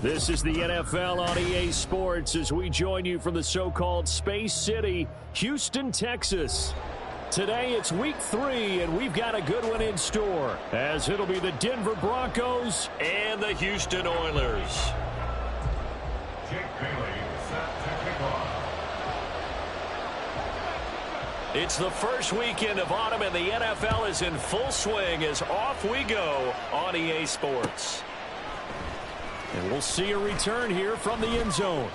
This is the NFL on EA Sports as we join you from the so-called Space City, Houston, Texas. Today it's week 3, and we've got a good one in store, as it'll be the Denver Broncos and the Houston Oilers. It's the first weekend of autumn, and the NFL is in full swing as off we go on EA Sports. And we'll see a return here from the end zone.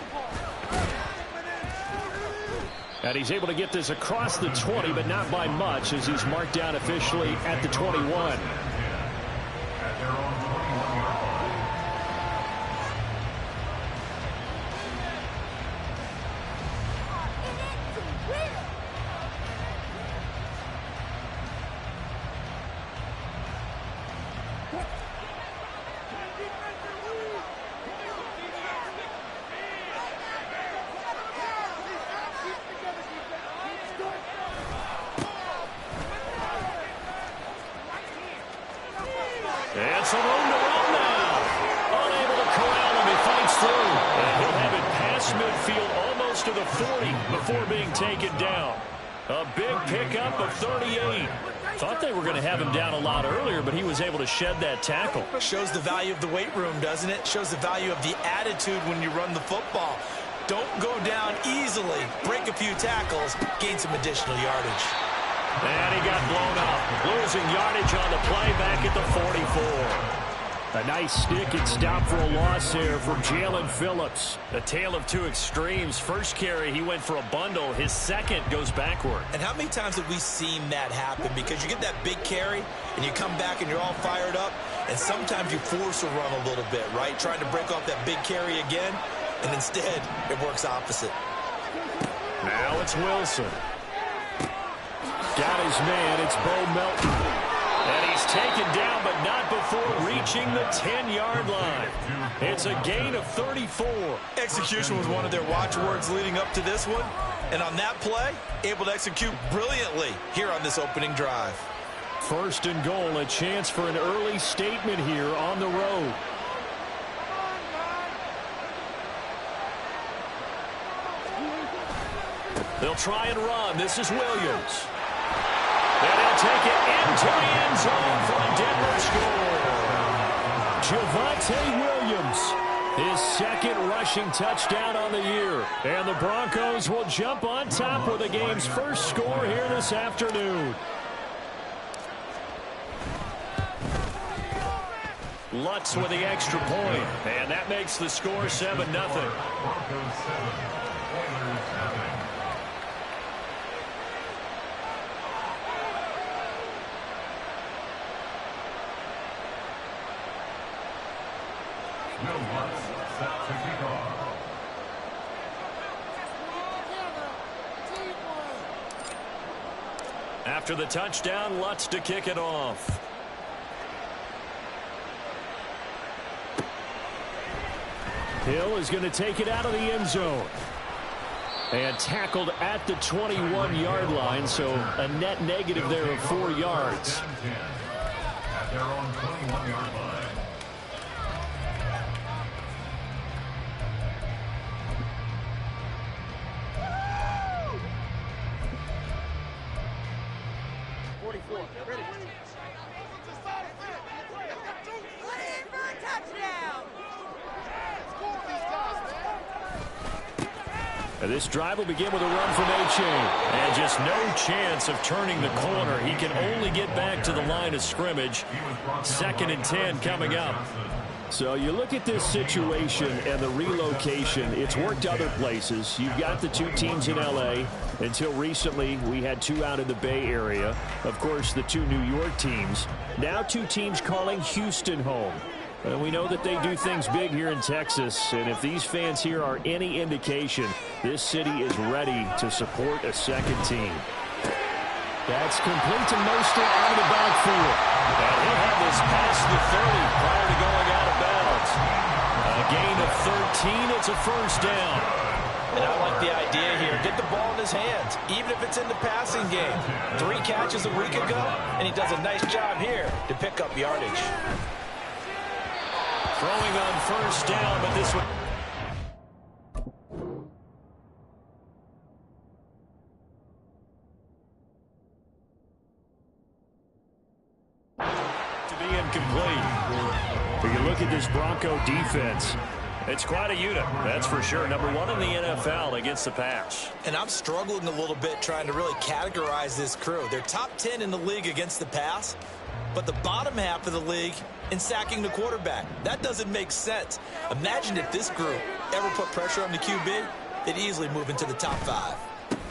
And he's able to get this across the 20, but not by much, as he's marked down officially at the 21. And some room to run now. Unable to corral him. He fights through. And he'll have it past midfield almost to the 40 before being taken down. A big pickup of 38. Thought they were going to have him down a lot earlier, but he was able to shed that tackle. Shows the value of the weight room, doesn't it? Shows the value of the attitude when you run the football. Don't go down easily. Break a few tackles. Gain some additional yardage. And he got blown up. Losing yardage on the play back at the 44. A nice stick and stop for a loss there from Jalen Phillips. A tale of two extremes. First carry, he went for a bundle. His second goes backward. And how many times have we seen that happen? Because you get that big carry, and you come back and you're all fired up, and sometimes you force a run a little bit, right? Trying to break off that big carry again, and instead it works opposite. Now it's Wilson. Got his man, it's Bo Melton. And he's taken down, but not before reaching the 10-yard line. It's a gain of 34. Execution was one of their watchwords leading up to this one. And on that play, able to execute brilliantly here on this opening drive. First and goal, a chance for an early statement here on the road. They'll try and run. This is Williams. And he'll take it into the end zone for a Denver score. Javonte Williams, his second rushing touchdown on the year. And the Broncos will jump on top with the game's first score here this afternoon. Lutz with the extra point. And that makes the score 7-0. After the touchdown, Lutz to kick it off. Hill is going to take it out of the end zone. And tackled at the 21-yard line, so a net negative there of 4 yards. At their own 21-yard line. This drive will begin with a run from A-Chain. And just no chance of turning the corner. He can only get back to the line of scrimmage. 2nd and 10 coming up. So you look at this situation and the relocation. It's worked other places. You've got the two teams in L.A. Until recently, we had 2 out in the Bay Area. Of course, the 2 New York teams. Now 2 teams calling Houston home. And we know that they do things big here in Texas, and if these fans here are any indication, this city is ready to support a second team. That's complete to Mostert out of the backfield. And he'll have this past the 30 prior to going out of bounds. A gain of 13, it's a first down. And I like the idea here. Get the ball in his hands, even if it's in the passing game. 3 catches a week ago, and he does a nice job here to pick up yardage. Throwing on first down, but this one... to be incomplete. But you look at this Bronco defense. It's quite a unit, that's for sure. Number one in the NFL against the pass. And I'm struggling a little bit trying to really categorize this crew. They're top 10 in the league against the pass, but the bottom half of the league in sacking the quarterback. That doesn't make sense. Imagine if this group ever put pressure on the QB, they'd easily move into the top 5.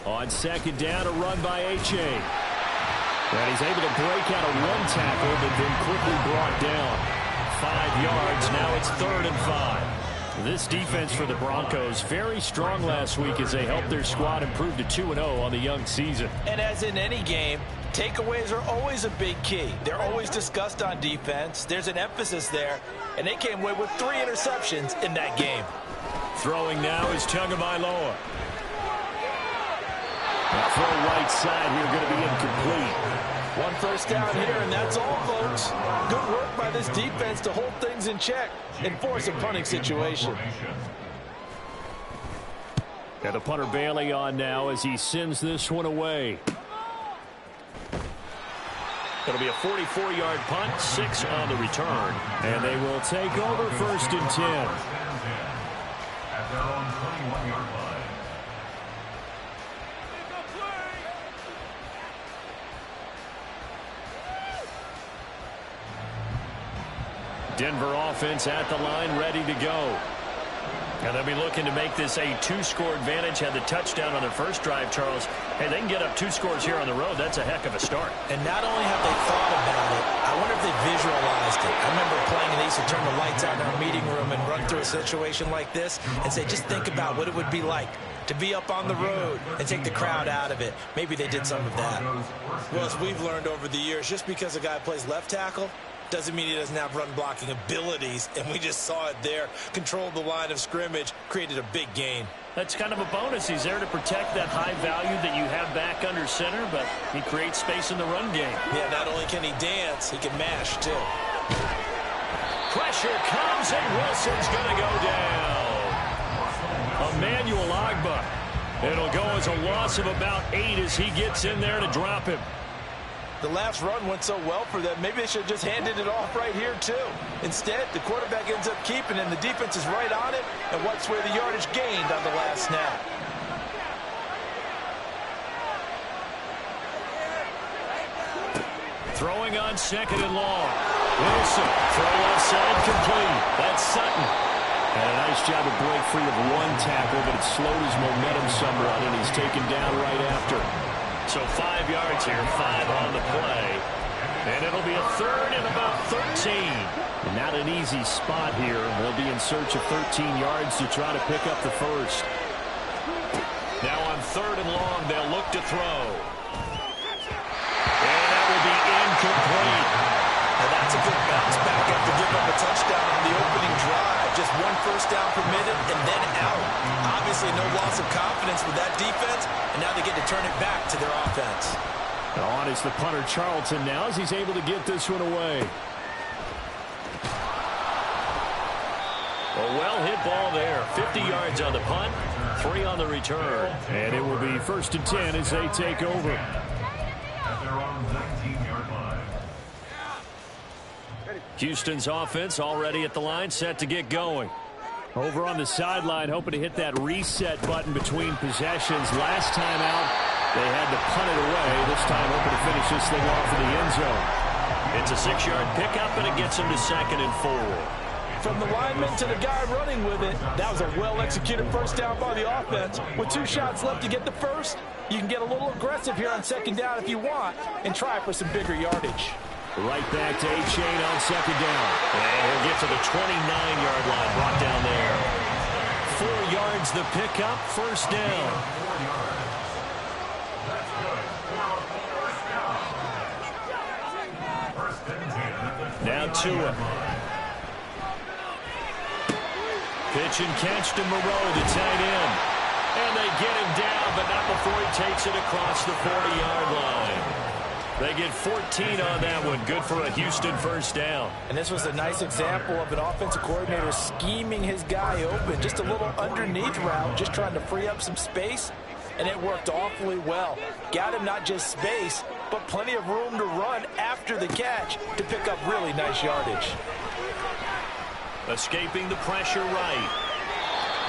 On second down, a run by H.A. And he's able to break out of one tackle, but then quickly brought down. 5 yards, now it's 3rd and 5. This defense for the Broncos very strong last week as they helped their squad improve to 2-0 on the young season. And as in any game, takeaways are always a big key. They're always discussed on defense. There's an emphasis there, and they came away with 3 interceptions in that game. Throwing now is Tagovailoa. The throw right side here going to be incomplete. 1 first down here, and that's all, folks. Good work by this defense to hold things in check and force a punting situation. And the punter Bailey on now as he sends this one away. It'll be a 44-yard punt, 6 on the return. And they will take over 1st and 10. At their own 21-yard line. Denver offense at the line, ready to go. And they'll be looking to make this a 2-score advantage. Had the touchdown on their first drive, Charles. Hey, they can get up 2 scores here on the road. That's a heck of a start. And not only have they thought about it, I wonder if they visualized it. I remember playing, and they used to turn the lights out in our meeting room and run through a situation like this and say, just think about what it would be like to be up on the road and take the crowd out of it. Maybe they did some of that. Well, as we've learned over the years, just because a guy plays left tackle doesn't mean he doesn't have run-blocking abilities, and we just saw it there. Controlled the line of scrimmage, created a big gain. That's kind of a bonus. He's there to protect that high value that you have back under center, but he creates space in the run game. Yeah, not only can he dance, he can mash, too. Pressure comes, and Wilson's going to go down. Emmanuel Agba. It'll go as a loss of about 8 as he gets in there to drop him. The last run went so well for them, maybe they should have just handed it off right here, too. Instead, the quarterback ends up keeping it, and the defense is right on it and wipes away the yardage gained on the last snap. Throwing on 2nd and long. Wilson, throw offside, complete. That's Sutton. And a nice job to break free of one tackle, but it slowed his momentum somewhat, and he's taken down right after. So 5 yards here, 5 on the play. And it'll be a 3rd and about 13. And not an easy spot here. They'll be in search of 13 yards to try to pick up the first. Now on 3rd and long, they'll look to throw. And that will be incomplete. Now that's a good bounce back after giving up a touchdown on the opening drive. Just 1 first down permitted and then out. Obviously no loss of confidence with that defense, and now they get to turn it back to their offense. On is the punter Charlton now as he's able to get this one away. A well-hit ball there. 50 yards on the punt, 3 on the return. And it will be 1st and 10 as they take over. At their own 19-yard line. Houston's offense already at the line, set to get going. Over on the sideline, hoping to hit that reset button between possessions. Last time out, they had to punt it away. This time, hoping to finish this thing off in the end zone. It's a 6-yard pickup, and it gets them to 2nd and 4. From the lineman to the guy running with it, that was a well-executed first down by the offense. With 2 shots left to get the first, you can get a little aggressive here on 2nd down if you want and try for some bigger yardage. Right back to A-Chain on 2nd down. And he'll get to the 29-yard line, brought down there. 4 yards the pickup, 1st down. Now Tua. Pitch and catch to Moreau, the tight end. And they get him down, but not before he takes it across the 40-yard line. They get 14 on that one. Good for a Houston first down. And this was a nice example of an offensive coordinator scheming his guy open. Just a little underneath route, just trying to free up some space, and it worked awfully well. Got him not just space, but plenty of room to run after the catch to pick up really nice yardage. Escaping the pressure right.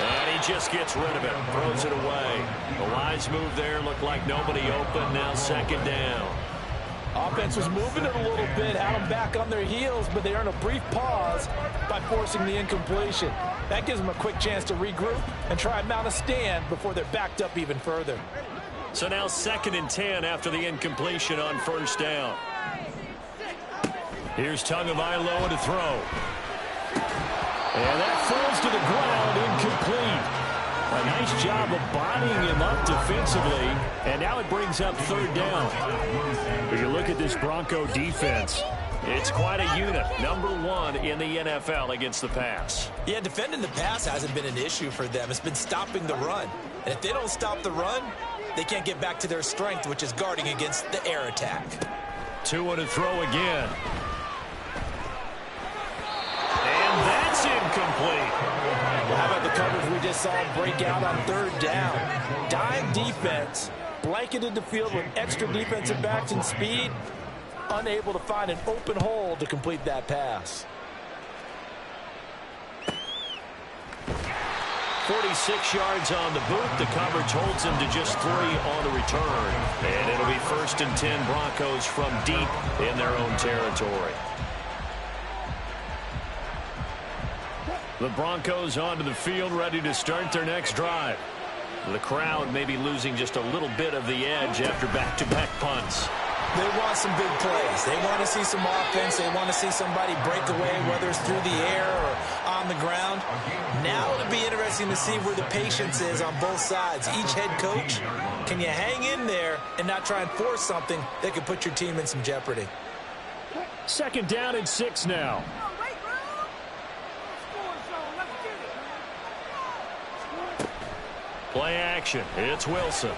And he just gets rid of it, throws it away. A wise move there, looked like nobody open, now second down. Offense was moving it a little bit, had them back on their heels, but they earned a brief pause by forcing the incompletion. That gives them a quick chance to regroup and try and mount a stand before they're backed up even further. So now 2nd and 10 after the incompletion on first down. Here's Tagovailoa to throw. And that falls to the ground, incomplete. A nice job of bodying him up defensively, and now it brings up 3rd down. If you look at this Bronco defense, it's quite a unit. Number 1 in the NFL against the pass. Yeah, defending the pass hasn't been an issue for them. It's been stopping the run. And if they don't stop the run, they can't get back to their strength, which is guarding against the air attack. 2 to throw again. And that's incomplete. Well, how about the coverage we just saw break out on 3rd down? Dime defense, blanketed the field with extra defensive backs and speed, unable to find an open hole to complete that pass. 46 yards on the boot. The coverage holds him to just 3 on the return. And it'll be 1st and 10 Broncos from deep in their own territory. The Broncos onto the field, ready to start their next drive. The crowd may be losing just a little bit of the edge after back-to-back punts. They want some big plays. They want to see some offense. They want to see somebody break away, whether it's through the air or on the ground. Now it'll be interesting to see where the patience is on both sides. Each head coach, can you hang in there and not try and force something that could put your team in some jeopardy? 2nd down and 6 now. Play action. It's Wilson.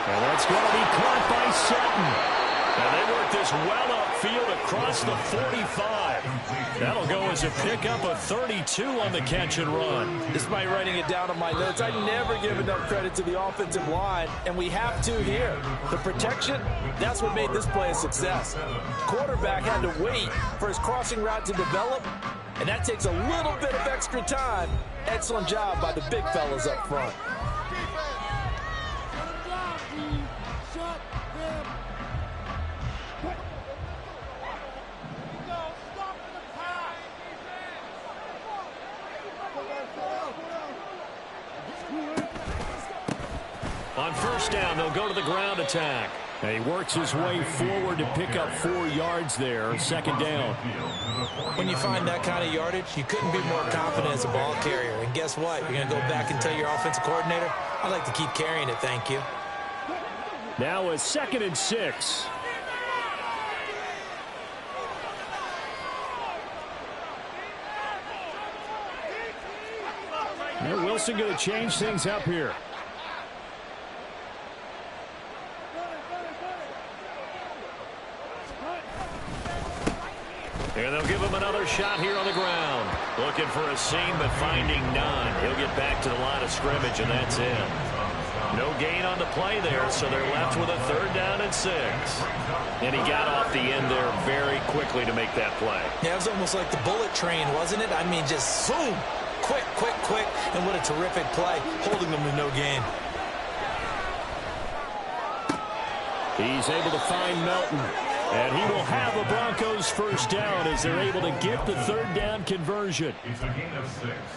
And that's going to be caught by Sutton. And they work this well upfield across the 45. That'll go as a pickup of 32 on the catch and run. Despite writing it down on my notes, I never give enough credit to the offensive line, and we have to here. The protection, that's what made this play a success. Quarterback had to wait for his crossing route to develop, and that takes a little bit of extra time. Excellent job by the big fellas up front. On first down, they'll go to the ground attack. And he works his way forward to pick up 4 yards there, 2nd down. When you find that kind of yardage, you couldn't be more confident as a ball carrier. And guess what? You're going to go back and tell your offensive coordinator, I'd like to keep carrying it, thank you. Now a 2nd and 6. And Wilson going to change things up here. And they'll give him another shot here on the ground. Looking for a seam, but finding none. He'll get back to the line of scrimmage, and that's it. No gain on the play there, so they're left with a 3rd down and 6. And he got off the end there very quickly to make that play. Yeah, it was almost like the bullet train, wasn't it? I mean, just boom, quick, quick, quick. And what a terrific play, holding them with no gain. He's able to find Melton. And he will have a Broncos first down as they're able to get the 3rd down conversion.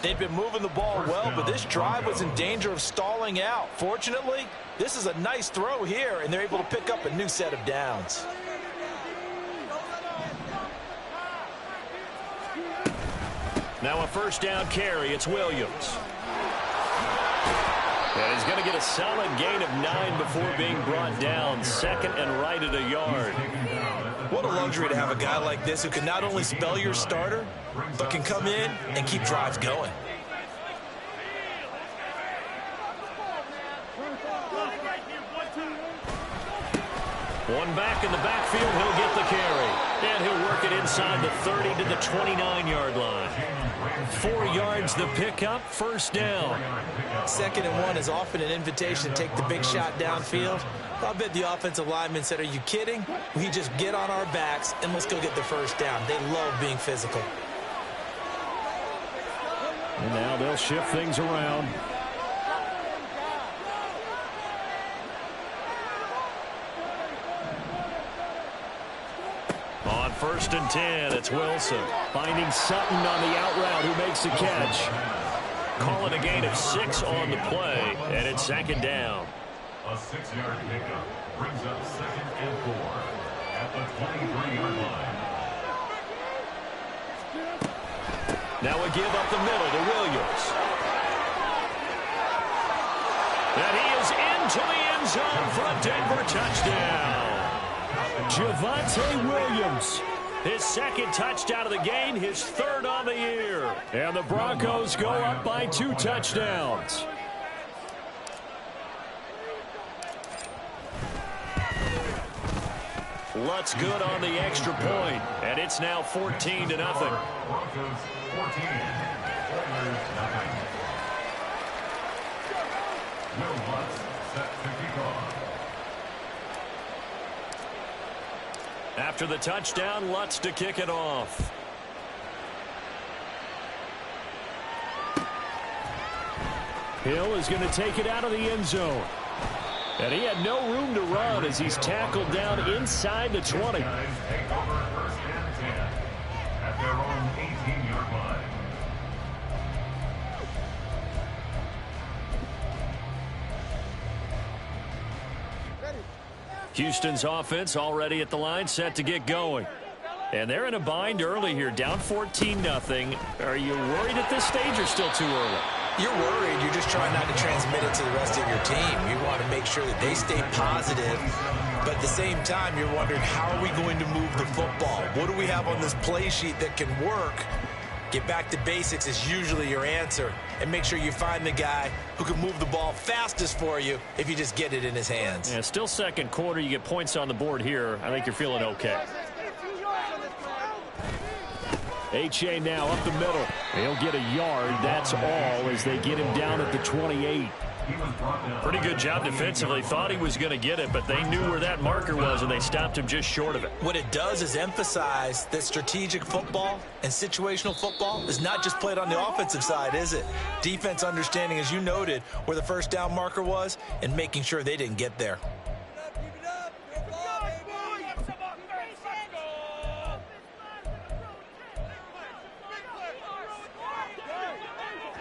They've been moving the ball well, but this drive was in danger of stalling out. Fortunately, this is a nice throw here, and they're able to pick up a new set of downs. Now a first down carry. It's Williams. And he's going to get a solid gain of 9 before being brought down. 2nd and right at a yard. What a luxury to have a guy like this who can not only spell your starter, but can come in and keep drives going. One back in the backfield. He'll get the carry. And he'll work it inside the 30 to the 29-yard line. 4 yards the pickup, first down. 2nd and 1 is often an invitation to take the big shot downfield. I bet the offensive lineman said, are you kidding? We just get on our backs and let's go get the first down. They love being physical. And now they'll shift things around. On 1st and 10, it's Wilson. Finding Sutton on the out route, who makes the catch. Calling a gain of 6 on the play, and it's 2nd down. A 6-yard pickup brings up 2nd and 4 at the 23-yard line. Now a give up the middle to Williams. And he is into the end zone for a Denver touchdown. Javonte Williams, his 2nd touchdown of the game, his 3rd on the year. And the Broncos go up by 2 touchdowns. Lutz good on the extra point, and it's now 14-0. Broncos 14, Oilers 9. Will Lutz set to kick off. After the touchdown, Lutz to kick it off. Hill is going to take it out of the end zone. And he had no room to run as he's tackled down inside the 20. Guys take over 1st and 10 at their own 18-yard line. Houston's offense already at the line, set to get going. And they're in a bind early here, down 14-0. Are you worried at this stage or still too early? You're worried. You're just trying not to transmit it to the rest of your team. You want to make sure that they stay positive. But at the same time, you're wondering, how are we going to move the football? What do we have on this play sheet that can work? Get back to basics is usually your answer. And make sure you find the guy who can move the ball fastest for you if you just get it in his hands. Yeah, still 2nd quarter. You get points on the board here. I think you're feeling okay. H.A. now up the middle. He'll get a yard. That's all as they get him down at the 28. Pretty good job defensively. Thought he was going to get it, but they knew where that marker was, and they stopped him just short of it. What it does is emphasize that strategic football and situational football is not just played on the offensive side, is it? Defense understanding, as you noted, where the 1st down marker was and making sure they didn't get there.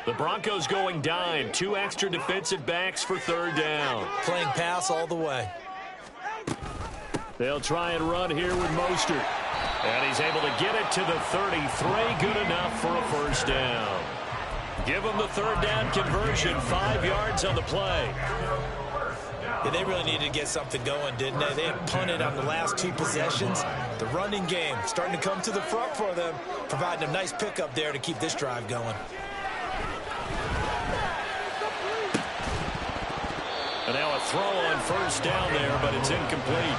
The Broncos going dime. 2 extra defensive backs for 3rd down. Playing pass all the way. They'll try and run here with Mostert. And he's able to get it to the 33. Good enough for a 1st down. Give them the 3rd down conversion. 5 yards on the play. Yeah, they really needed to get something going, didn't they? They had punted on the last 2 possessions. The running game starting to come to the front for them, providing a nice pickup there to keep this drive going. And now a throw on 1st down there, but it's incomplete.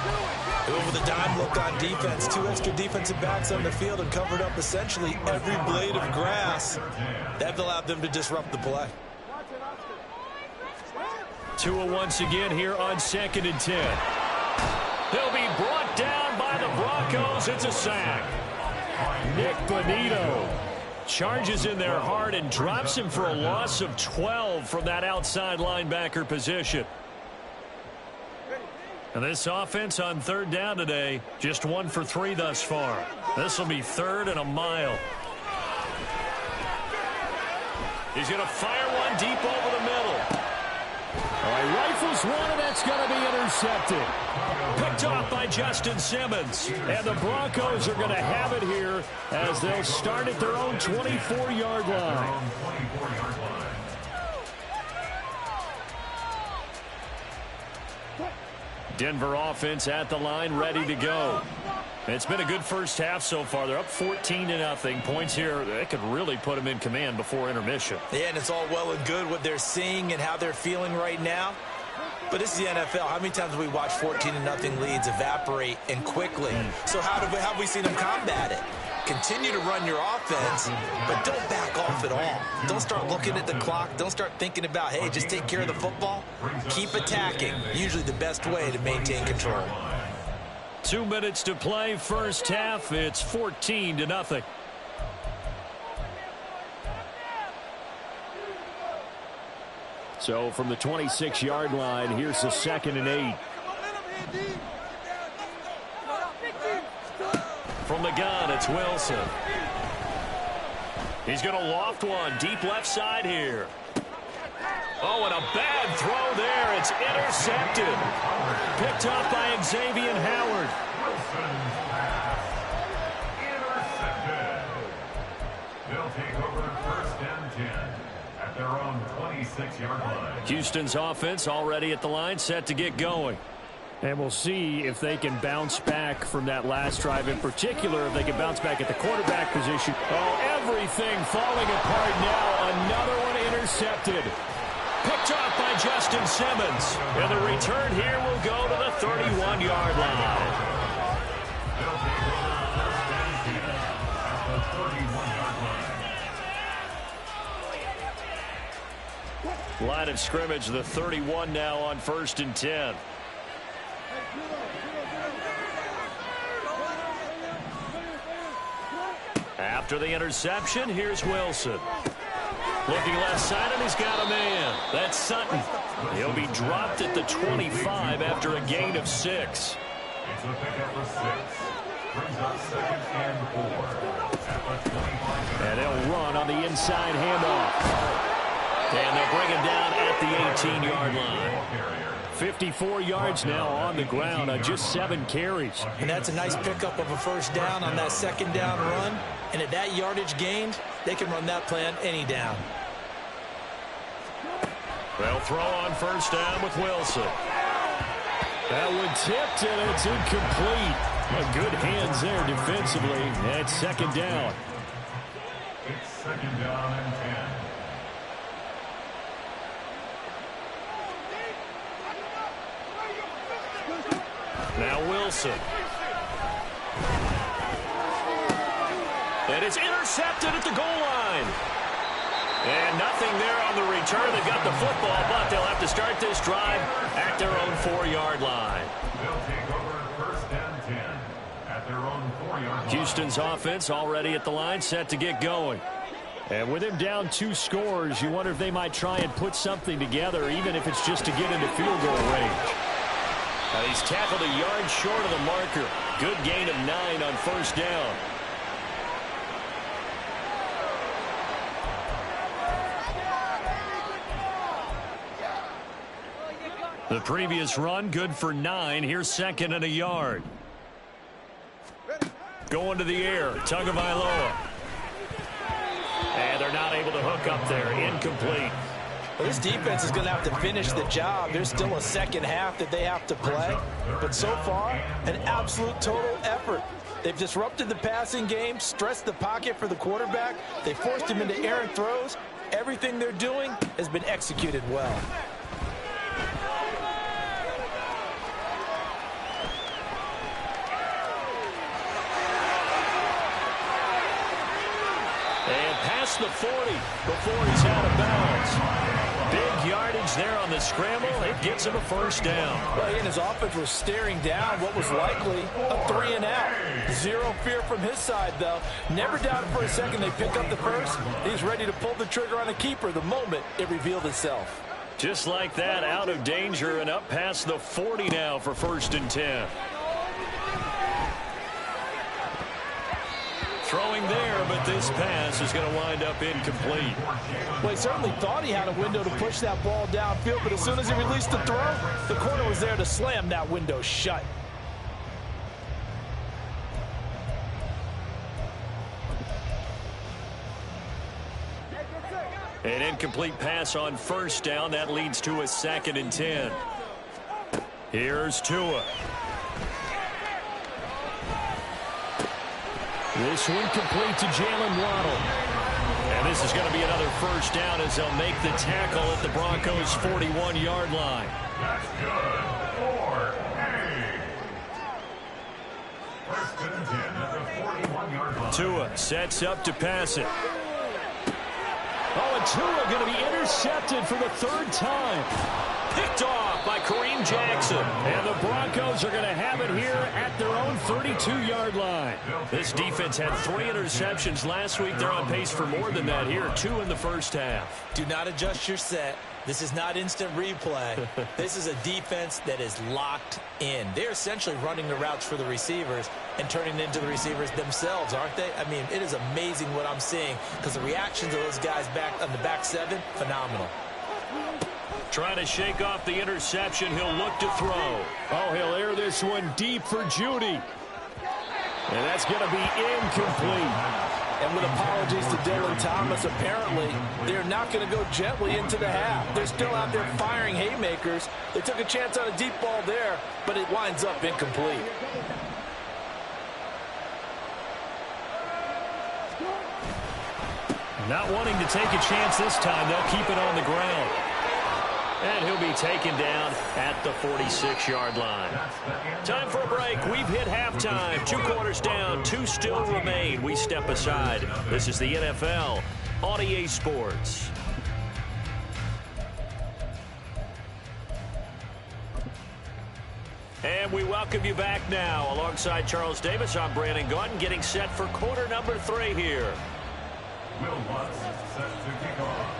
Over the dime look on defense. 2 extra defensive backs on the field and covered up essentially every blade of grass. That allowed them to disrupt the play. Tua once again here on 2nd and 10. He'll be brought down by the Broncos. It's a sack. Nick Bonito charges in there hard and drops him for a loss of 12 from that outside linebacker position. And this offense on 3rd down today, just 1 for 3 thus far. This will be 3rd and a mile. He's going to fire one deep over the middle. All right, rifles one, and that's going to be intercepted. Picked off by Justin Simmons. And the Broncos are going to have it here as they'll start at their own 24-yard line. Denver offense at the line, ready to go. It's been a good first half so far. They're up 14-0. Points here that could really put them in command before intermission. Yeah, and it's all well and good what they're seeing and how they're feeling right now. But this is the NFL. How many times have we watched 14-0 leads evaporate and quickly? So how have we seen them combat it? Continue to run your offense, but don't back off at all. Don't start looking at the clock. Don't start thinking about, hey, just take care of the football. Keep attacking. Usually the best way to maintain control. 2 minutes to play, first half. It's 14-0. So from the 26-yard line, here's the 2nd and 8. From the gun, it's Wilson. He's going to loft one deep left side here. Oh, and a bad throw there. It's intercepted. Picked up by Xavier Howard. Intercepted. They'll take over 1st and 10 at their own 26-yard line. Houston's offense already at the line, set to get going. And we'll see if they can bounce back from that last drive. In particular, if they can bounce back at the quarterback position. Oh, everything falling apart now. Another one intercepted. Picked off by Justin Simmons. And the return here will go to the 31-yard line. They'll take over 1st and 10 at the 31-yard line. Line of scrimmage, the 31 now on 1st and 10. After the interception, here's Wilson. Looking left side, and he's got a man. That's Sutton. He'll be dropped at the 25 after a gain of 6. It's a pickup of 6. Brings up 2nd and 4 at the 25. And they'll run on the inside handoff. And they'll bring him down at the 18-yard line. 54 yards now on the ground on just 7 carries. And that's a nice pickup of a 1st down on that 2nd down run. And at that yardage gained, they can run that play on any down. They'll throw on 1st down with Wilson. That one tipped, and it's incomplete. Good hands there defensively. That's 2nd down. It's 2nd down and 10. Now Wilson. And it's intercepted at the goal line. And nothing there on the return. They've got the football, but they'll have to start this drive at their own 4-yard line. They'll take over 1st and 10 at their own 4-yard line. Houston's offense already at the line, set to get going. And with him down 2 scores, you wonder if they might try and put something together, even if it's just to get into field goal range. He's tackled a yard short of the marker. Good gain of 9 on 1st down. The previous run, good for 9. Here's 2nd and a yard. Going to the air, Tagovailoa. And they're not able to hook up there. Incomplete. Well, this defense is going to have to finish the job. There's still a 2nd half that they have to play. But so far, an absolute total effort. They've disrupted the passing game, stressed the pocket for the quarterback. They forced him into errant throws. Everything they're doing has been executed well. And past the 40 before he's out of bounds. Big yardage there on the scramble. It gets him a 1st down. Well, and his offense was staring down what was likely a 3-and-out. Zero fear from his side, though. Never doubted for a second they pick up the 1st. He's ready to pull the trigger on a keeper the moment it revealed itself. Just like that, out of danger and up past the 40 now for 1st and 10. Throwing there, but this pass is going to wind up incomplete. Well, he certainly thought he had a window to push that ball downfield, but as soon as he released the throw, the corner was there to slam that window shut. An incomplete pass on 1st down. That leads to a 2nd and 10. Here's Tua. This one complete to Jalen Waddle. And this is going to be another 1st down as they'll make the tackle at the Broncos' 41-yard line. That's good. 4-8. First and 10 at the 41-yard line. Tua sets up to pass it. Oh, and Tua going to be intercepted for the third time. Picked off by Kareem Jackson. And the Broncos are going to have it here at their own 32-yard line. This defense had 3 interceptions last week. They're on pace for more than that here. 2 in the first half. Do not adjust your set. This is not instant replay. This is a defense that is locked in. They're essentially running the routes for the receivers and turning it into the receivers themselves, aren't they? I mean, it is amazing what I'm seeing because the reactions of those guys back on the back 7, phenomenal. Trying to shake off the interception. He'll look to throw. Oh, he'll air this one deep for Judy. And that's going to be incomplete. And with apologies to Dylan Thomas, apparently they're not going to go gently into the half. They're still out there firing haymakers. They took a chance on a deep ball there, but it winds up incomplete. Not wanting to take a chance this time, they'll keep it on the ground. And he'll be taken down at the 46-yard line. Time for a break. We've hit halftime. 2 quarters down. 2 still remain. We step aside. This is the NFL on EA Sports. And we welcome you back now. Alongside Charles Davis, I'm Brandon Gaudin, getting set for quarter number 3 here. Will Lutz set to kick off.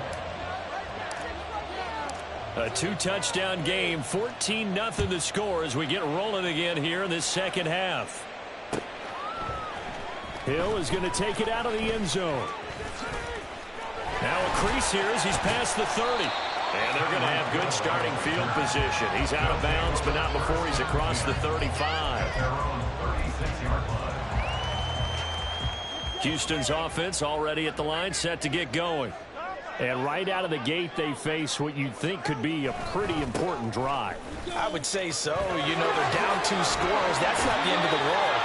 A 2-touchdown game, 14-0 the score as we get rolling again here in this second half. Hill is going to take it out of the end zone. Now a crease here as he's past the 30. And they're going to have good starting field position. He's out of bounds, but not before he's across the 35. Houston's offense already at the line, set to get going. And right out of the gate, they face what you'd think could be a pretty important drive. I would say so. You know, they're down 2 scores. That's not the end of the world.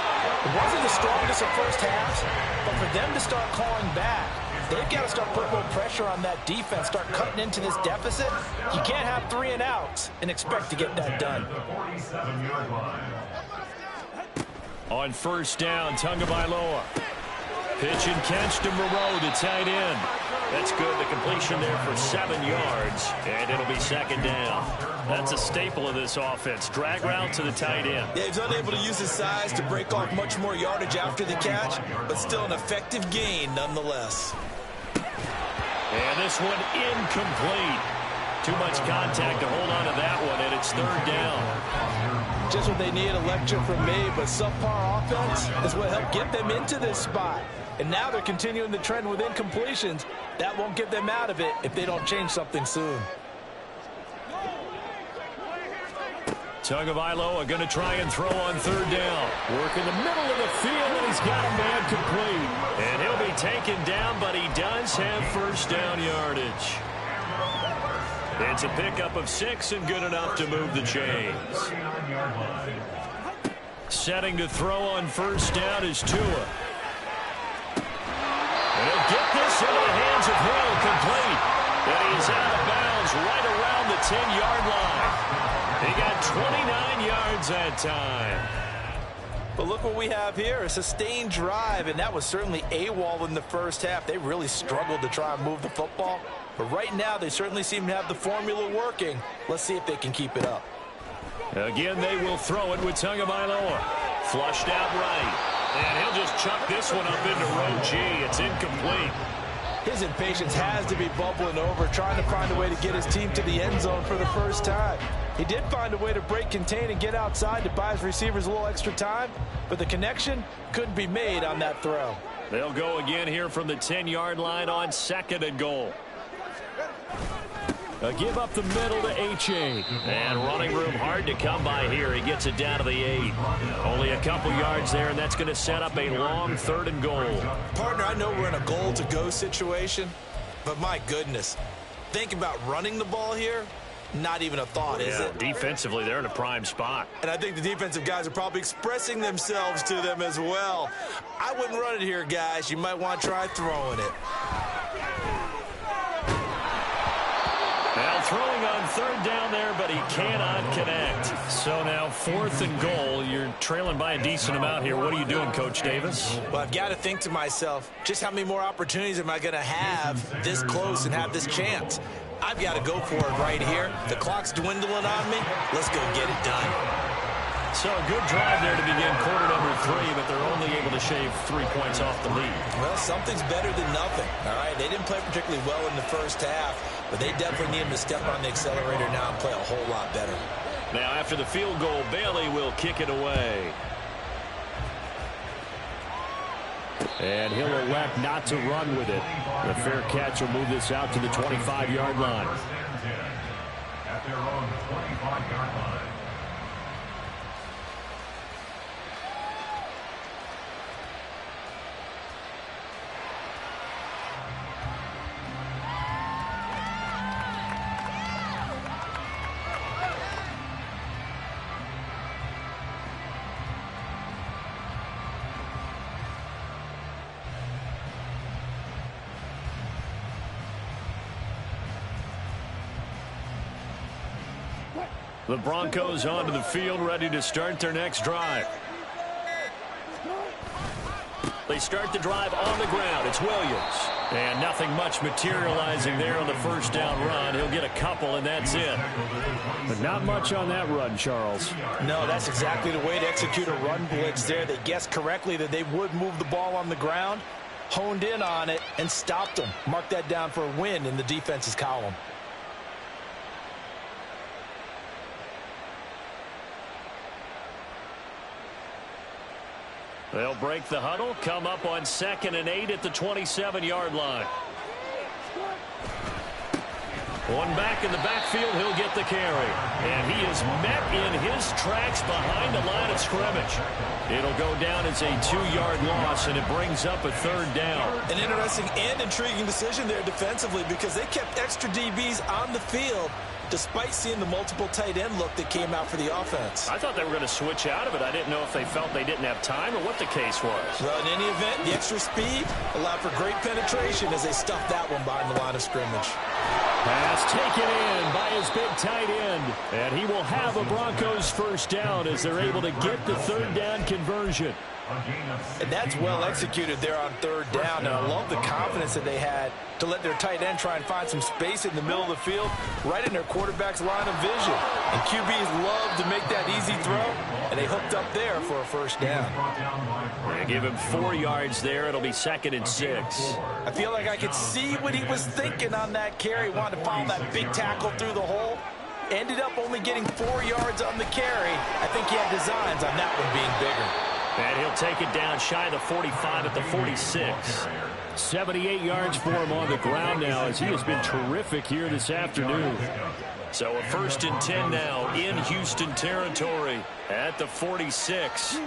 It wasn't the strongest of first halves, but for them to start calling back, they've got to start putting more pressure on that defense, start cutting into this deficit. You can't have 3 and outs and expect to get that done. On first down, Tagovailoa. Pitch and catch to Moreau, the tight end. That's good. The completion there for 7 yards, and it'll be second down. That's a staple of this offense. Drag route to the tight end. Yeah, he's unable to use his size to break off much more yardage after the catch, but still an effective gain nonetheless. And this one incomplete. Too much contact to hold on to that one, and it's third down. Just what they need, a lecture from me, but subpar offense is what helped get them into this spot. And now they're continuing the trend with incompletions. That won't get them out of it if they don't change something soon. Tagovailoa going to try and throw on third down. Work in the middle of the field, and he's got a man complete. And he'll be taken down, but he does have first down yardage. It's a pickup of 6 and good enough to move the chains. Setting to throw on first down is Tua. And he'll get this into the hands of Hill, complete. And he's out of bounds right around the 10-yard line. He got 29 yards that time. But look what we have here, a sustained drive, and that was certainly AWOL in the first half. They really struggled to try and move the football. But right now, they certainly seem to have the formula working. Let's see if they can keep it up. Again, they will throw it with Tagovailoa. Flushed out right. And he'll just chuck this one up into row G. It's incomplete. His impatience has to be bubbling over, trying to find a way to get his team to the end zone for the first time. He did find a way to break contain and get outside to buy his receivers a little extra time, but the connection couldn't be made on that throw. They'll go again here from the 10-yard line on second and goal. A give up the middle to H.A. And running room hard to come by here. He gets it down to the 8. Only a couple yards there, and that's going to set up a long third and goal. Partner, I know we're in a goal-to-go situation, but my goodness, think about running the ball here. Not even a thought, is it? Defensively, they're in a prime spot. And I think the defensive guys are probably expressing themselves to them as well. I wouldn't run it here, guys. You might want to try throwing it. They'll throwing on third down there, but he cannot connect. So now 4th and goal. You're trailing by a decent amount here. What are you doing, Coach Davis? Well, I've got to think to myself, just how many more opportunities am I going to have this close and have this chance? I've got to go for it right here. The clock's dwindling on me. Let's go get it done. So a good drive there to begin quarter number 3, but they're only able to shave 3 points off the lead. Well, something's better than nothing, all right? They didn't play particularly well in the first half, but they definitely need him to step on the accelerator now and play a whole lot better. Now, after the field goal, Bailey will kick it away. And he'll elect not to run with it. The fair catch will move this out to the 25-yard line. First and 10 at their own 25-yard line. The Broncos onto the field, ready to start their next drive. They start the drive on the ground. It's Williams. And nothing much materializing there on the first down run. He'll get a couple, and that's it. But not much on that run, Charles. No, that's exactly the way to execute a run blitz there. They guessed correctly that they would move the ball on the ground, honed in on it, and stopped them. Mark that down for a win in the defense's column. They'll break the huddle, come up on 2nd and 8 at the 27-yard line. One back in the backfield, he'll get the carry. And he is met in his tracks behind the line of scrimmage. It'll go down as a 2-yard loss, and it brings up a 3rd down. An interesting and intriguing decision there defensively because they kept extra DBs on the field despite seeing the multiple tight end look that came out for the offense. I thought they were going to switch out of it. I didn't know if they felt they didn't have time or what the case was. Well, in any event, the extra speed allowed for great penetration as they stuffed that one behind the line of scrimmage. Pass taken in by his big tight end. And he will have a Broncos first down as they're able to get the 3rd down conversion. And that's well executed there on 3rd down. And I love the confidence that they had to let their tight end try and find some space in the middle of the field, right in their quarterback's line of vision. And QBs love to make that easy throw, and they hooked up there for a first down. They give him 4 yards there. It'll be 2nd and 6. I feel like I could see what he was thinking on that carry. Wanted to follow that big tackle through the hole. Ended up only getting 4 yards on the carry. I think he had designs on that one being bigger. And he'll take it down shy of the 45 at the 46. 78 yards for him on the ground now as he has been terrific here this afternoon. So a 1st and 10 now in Houston territory at the 46.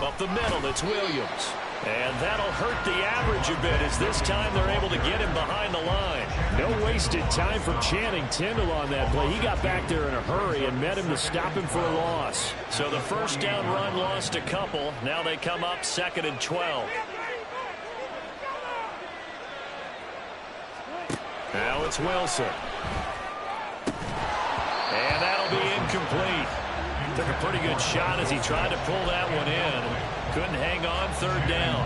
Up the middle, it's Williams. And that'll hurt the average a bit as this time they're able to get him behind the line. No wasted time from Channing Tindall on that play. He got back there in a hurry and met him to stop him for a loss. So the first down run lost a couple. Now they come up 2nd and 12. Now it's Wilson. And that'll be incomplete. Took a pretty good shot as he tried to pull that one in. Couldn't hang on 3rd down.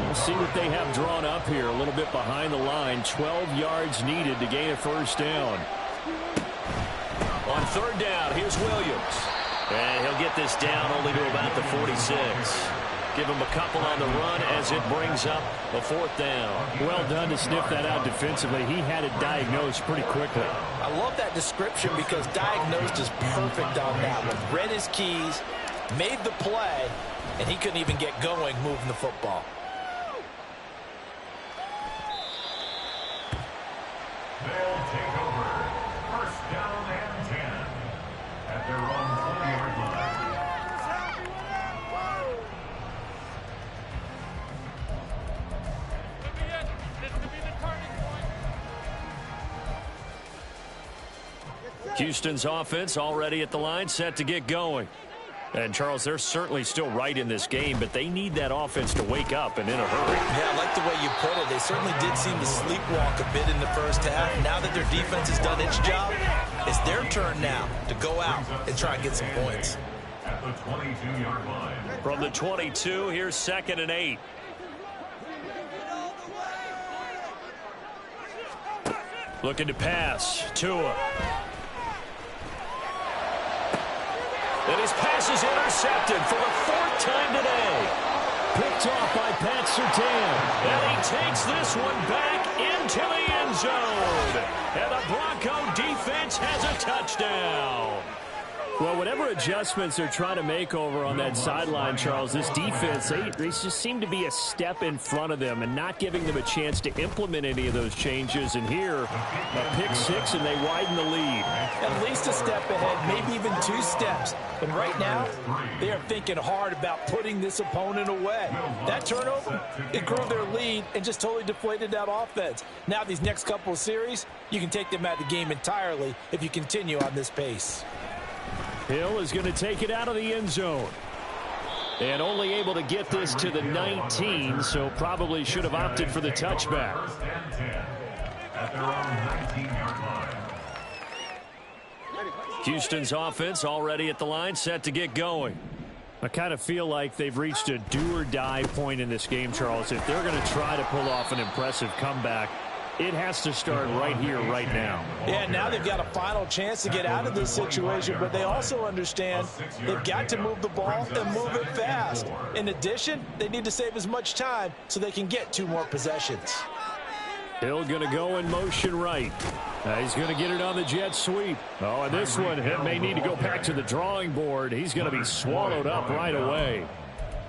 We'll see what they have drawn up here. A little bit behind the line. 12 yards needed to gain a first down. On 3rd down, here's Williams. And he'll get this down only to about the 46. Give him a couple on the run as it brings up a 4th down. Well done to sniff that out defensively. He had it diagnosed pretty quickly. I love that description because diagnosed is perfect on that one. Read his keys, made the play, and he couldn't even get going moving the football. They'll take over. First down and 10 at their own 20-yard line. Houston's offense already at the line, set to get going. And, Charles, they're certainly still right in this game, but they need that offense to wake up and in a hurry. Yeah, I like the way you put it. They certainly did seem to sleepwalk a bit in the first half. Now that their defense has done its job, it's their turn now to go out and try and get some points. At the 22-yard line. From the 22, here's 2nd and 8. Looking to pass. Tua. And his pass is intercepted for the 4th time today. Picked off by Pat Surtain. And he takes this one back into the end zone. And the Bronco defense has a touchdown. Well, whatever adjustments they're trying to make over on that sideline, Charles, this defense, they just seem to be a step in front of them and not giving them a chance to implement any of those changes. And here, a pick 6, and they widen the lead. At least a step ahead, maybe even 2 steps. And right now, they are thinking hard about putting this opponent away. That turnover, it grew their lead and just totally deflated that offense. Now these next couple of series, you can take them out of the game entirely if you continue on this pace. Hill is going to take it out of the end zone. And only able to get this to the 19, so probably should have opted for the touchback. 1st and 10 at their own 19-yard line. Houston's offense already at the line, set to get going. I kind of feel like they've reached a do-or-die point in this game, Charles. If they're going to try to pull off an impressive comeback, it has to start right here, right now. Yeah, now they've got a final chance to get out of this situation, but they also understand they've got to move the ball and move it fast. In addition, they need to save as much time so they can get 2 more possessions. Hill going to go in motion right. He's going to get it on the jet sweep. Oh, and this one, he may need to go back to the drawing board. He's going to be swallowed up right away.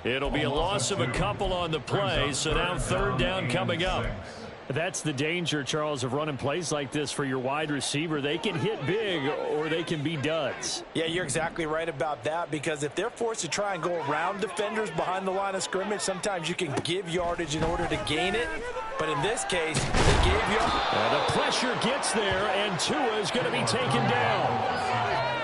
It'll be a loss of a couple on the play, so now 3rd down coming up. That's the danger, Charles, of running plays like this for your wide receiver. They can hit big or they can be duds. Yeah, you're exactly right about that, because if they're forced to try and go around defenders behind the line of scrimmage, sometimes you can give yardage in order to gain it. But in this case, they gave yardage. And the pressure gets there, and Tua is going to be taken down.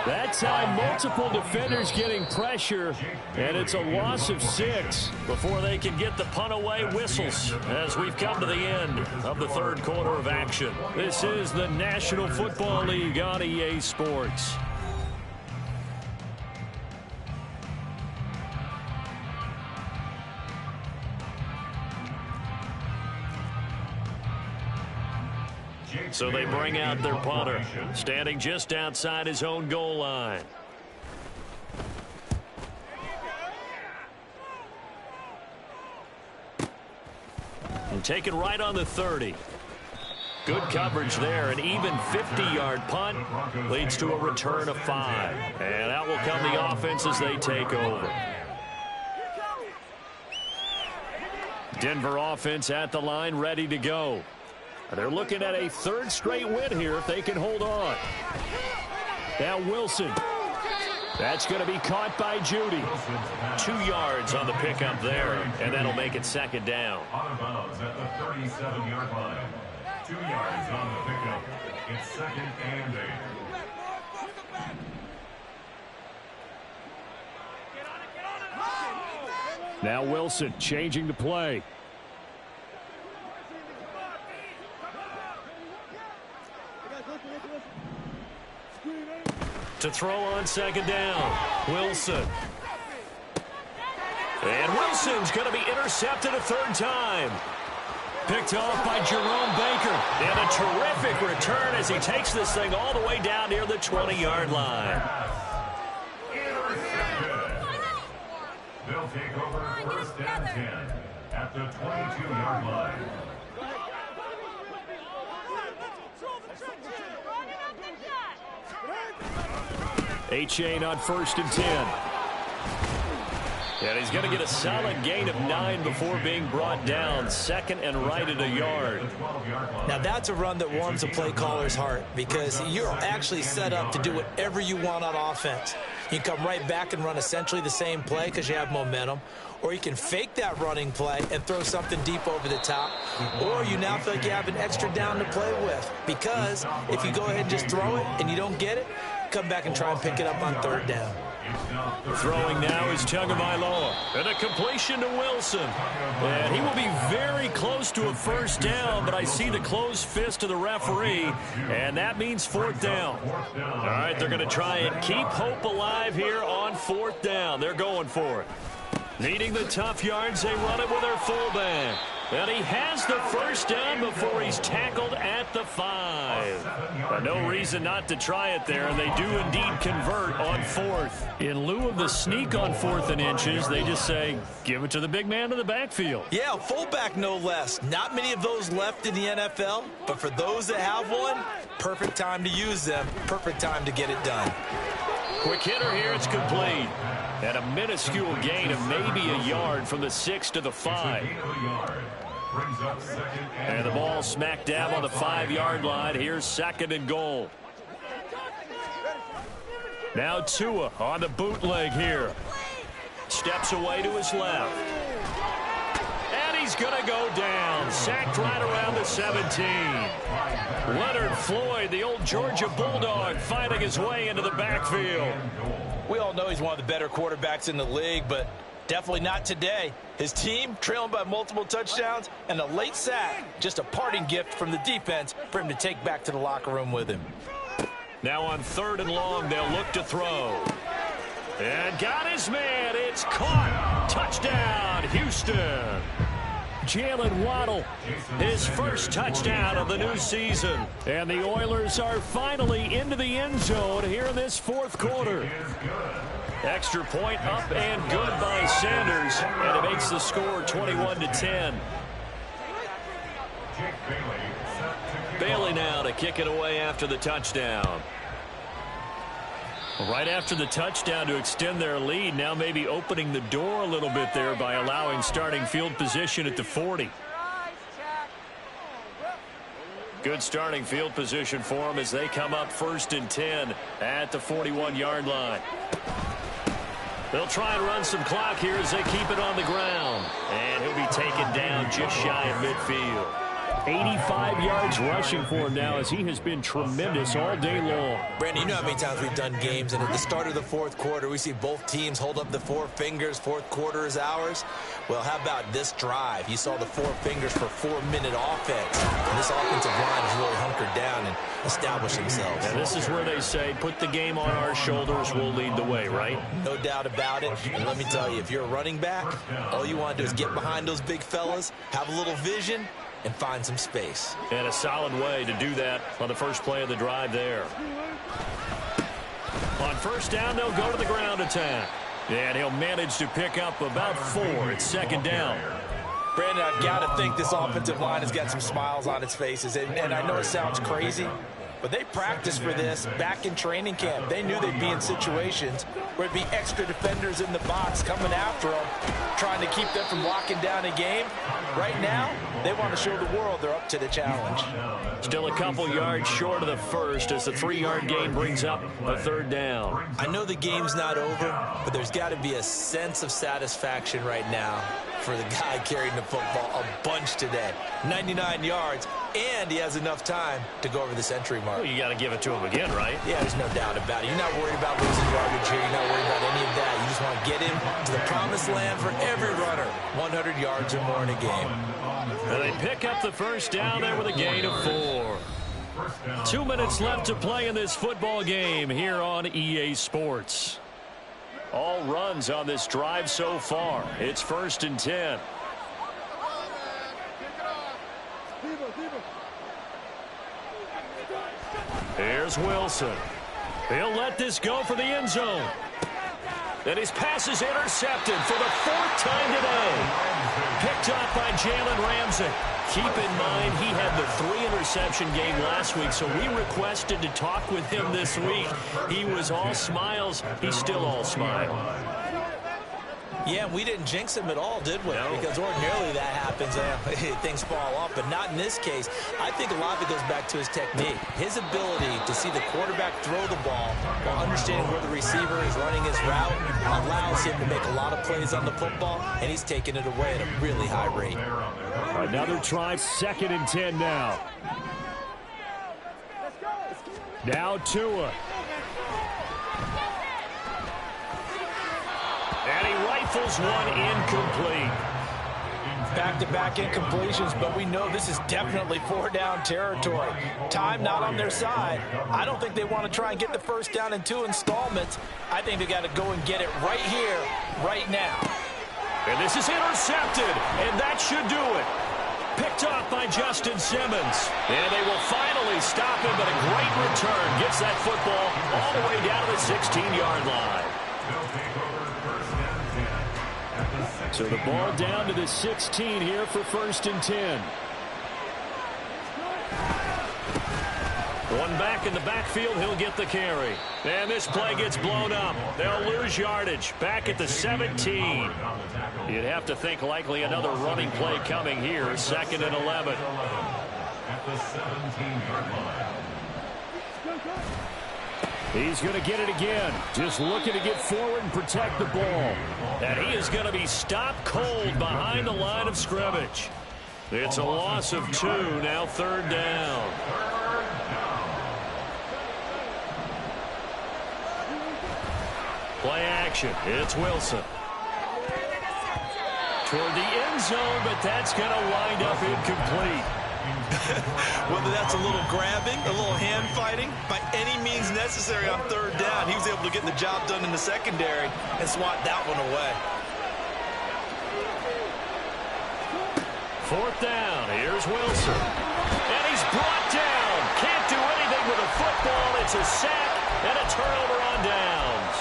That time, multiple defenders getting pressure, and it's a loss of 6 before they can get the punt away whistles as we've come to the end of the 3rd quarter of action. This is the National Football League on EA Sports. So they bring out their punter, standing just outside his own goal line. And taken right on the 30. Good coverage there. An even 50-yard punt leads to a return of 5. And out will come the offense as they take over. Denver offense at the line, ready to go. They're looking at a 3rd straight win here if they can hold on. Now Wilson. That's going to be caught by Judy. 2 yards on the pickup there, and that'll make it 2nd down. Out of bounds at the 37-yard line. 2 yards on the pickup. It's 2nd and 8. Now Wilson changing the play. To throw on 2nd down. Wilson. And Wilson's going to be intercepted a 3rd time. Picked off by Jerome Baker. And a terrific return as he takes this thing all the way down near the 20-yard line. They'll take over 1st and 10 at the 22-yard line. Achane on 1st and 10. And he's going to get a solid gain of 9 before being brought down. 2nd and right at a yard. Now that's a run that warms the play caller's heart, because you're actually set up to do whatever you want on offense. You can come right back and run essentially the same play because you have momentum, or you can fake that running play and throw something deep over the top, or you now feel like you have an extra down to play with, because if you go ahead and just throw it and you don't get it, come back and try and pick it up on 3rd down. Throwing now is Tagovailoa. And a completion to Wilson. And he will be very close to a first down, but I see the closed fist of the referee, and that means fourth down. All right, they're going to try and keep hope alive here on fourth down. They're going for it. Needing the tough yards, they run it with their fullback. And he has the first down before he's tackled at the 5. No reason not to try it there, and they do indeed convert on fourth. In lieu of the sneak on 4th and inches, they just say, give it to the big man in the backfield. Yeah, fullback no less. Not many of those left in the NFL, but for those that have one, perfect time to use them, perfect time to get it done. Quick hitter here, it's complete. And a minuscule gain of maybe a yard from the 6 to the 5. And the ball smack dab on the 5-yard line. Here's 2nd and goal. Now Tua on the bootleg here. Steps away to his left. And he's going to go down. Sacked right around the 17. Leonard Floyd, the old Georgia Bulldog, fighting his way into the backfield. We all know he's one of the better quarterbacks in the league, but definitely not today. His team trailing by multiple touchdowns and a late sack. Just a parting gift from the defense for him to take back to the locker room with him. Now on 3rd and long, they'll look to throw. And got his man. It's caught. Touchdown, Houston. Jalen Waddle, his first touchdown of the new season. And the Oilers are finally into the end zone here in this 4th quarter. Extra point up and good by Sanders, and it makes the score 21-10. Bailey now to kick it away after the touchdown. Right after the touchdown to extend their lead, now maybe opening the door a little bit there by allowing starting field position at the 40. Good starting field position for them as they come up 1st and 10 at the 41-yard line. They'll try and run some clock here as they keep it on the ground. And he'll be taken down just shy of midfield. 85 yards rushing for him now as he has been tremendous all day long. Brandon, you know how many times we've done games, and at the start of the 4th quarter, we see both teams hold up the 4 fingers, 4th quarter is ours. Well, how about this drive? You saw the 4 fingers for 4-minute offense. And this offensive line has really hunkered down and established themselves. And this is where they say, put the game on our shoulders, we'll lead the way, right? No doubt about it. And let me tell you, if you're a running back, all you want to do is get behind those big fellas, have a little vision, and find some space. And a solid way to do that on the first play of the drive there. On 1st down, they'll go to the ground attack. And he'll manage to pick up about 4. It's 2nd down. Brandon, I've got to think this offensive line has got some smiles on its faces. And I know it sounds crazy, but they practiced for this back in training camp. They knew they'd be in situations where it'd be extra defenders in the box coming after them, trying to keep them from locking down a game. Right now, they want to show the world they're up to the challenge. Still a couple yards short of the first as the 3-yard gain brings up a 3rd down. I know the game's not over, but there's got to be a sense of satisfaction right now for the guy carrying the football a bunch today. 99 yards, and he has enough time to go over the century mark. Well, you got to give it to him again, right? Yeah, there's no doubt about it. You're not worried about losing yardage here. You're not worried about any of that. You just want to get him to the promised land for every runner. 100 yards or more in a game. And they pick up the first down there with a gain of 4. 2 minutes left to play in this football game here on EA Sports. All runs on this drive so far. It's 1st and 10. Here's Wilson. He'll let this go for the end zone. And his pass is intercepted for the 4th time today. Picked up by Jalen Ramsey. Keep in mind, he had the 3-interception game last week, so we requested to talk with him this week. He was all smiles. He's still all smile. Yeah, we didn't jinx him at all, did we? No. Because ordinarily that happens. Things fall off, but not in this case. I think a lot of it goes back to his technique. His ability to see the quarterback throw the ball while understanding where the receiver is running his route allows him to make a lot of plays on the football, and he's taking it away at a really high rate. Another try, 2nd and 10 now. Now Tua. rifles one incomplete. Back-to-back incompletions, but we know this is definitely four-down territory. Time not on their side. I don't think they want to try and get the first down in 2 installments. I think they got to go and get it right here, right now. And this is intercepted, and that should do it. Picked off by Justin Simmons. And they will finally stop him, but a great return gets that football all the way down to the 16-yard line. So the ball down to the 16 here for 1st and 10. One back in the backfield, he'll get the carry. And this play gets blown up. They'll lose yardage back at the 17. You'd have to think likely another running play coming here, 2nd and 11. At the 17-yard line. He's going to get it again. Just looking to get forward and protect the ball. And he is going to be stopped cold behind the line of scrimmage. It's a loss of 2, now 3rd down. Play action. It's Wilson. Toward the end zone, but that's going to wind up incomplete. Whether that's a little grabbing, a little hand fighting, by any means necessary on 3rd down, he was able to get the job done in the secondary and swat that one away. 4th down. Here's Wilson. And he's brought down. Can't do anything with a football. It's a sack and a turnover on downs.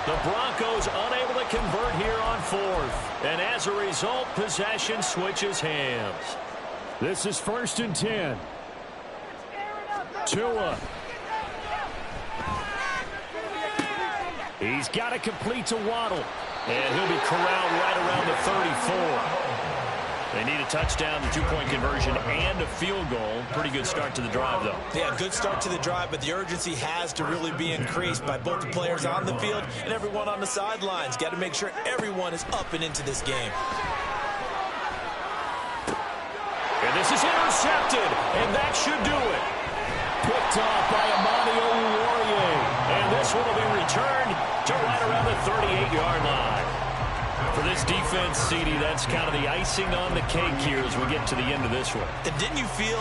The Broncos unable to convert here on 4th. And as a result, possession switches hands. This is 1st and 10. Tua. He's got to complete to Waddle. And he'll be corralled right around the 34. They need a touchdown, the 2-point conversion, and a field goal. Pretty good start to the drive, though. Yeah, good start to the drive, but the urgency has to really be increased by both the players on the field and everyone on the sidelines. Got to make sure everyone is up and into this game. And this is intercepted, and that should do it. Picked off by Amani Oruwariye. And this one will be returned to right around the 38-yard line. For this defense, CD, that's kind of the icing on the cake here as we get to the end of this one. And didn't you feel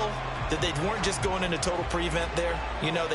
that they weren't just going into total prevent there? You know, they